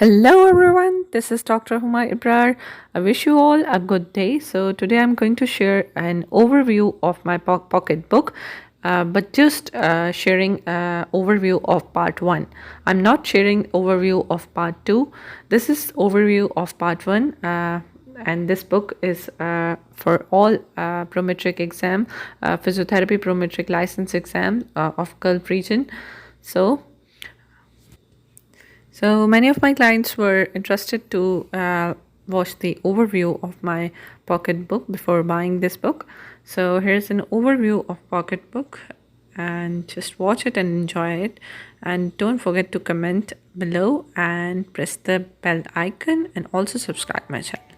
Hello everyone, this is Dr. Huma Ibrar. I wish you all a good day. So today I'm going to share an overview of my pocketbook, but just sharing overview of part 1. I'm not sharing overview of part 2. This is overview of part 1. And this book is for all Prometric exam, physiotherapy Prometric license exam of Gulf region. So many of my clients were interested to watch the overview of my pocketbook before buying this book. So here's an overview of pocketbook, and just watch it and enjoy it. And don't forget to comment below and press the bell icon and also subscribe my channel.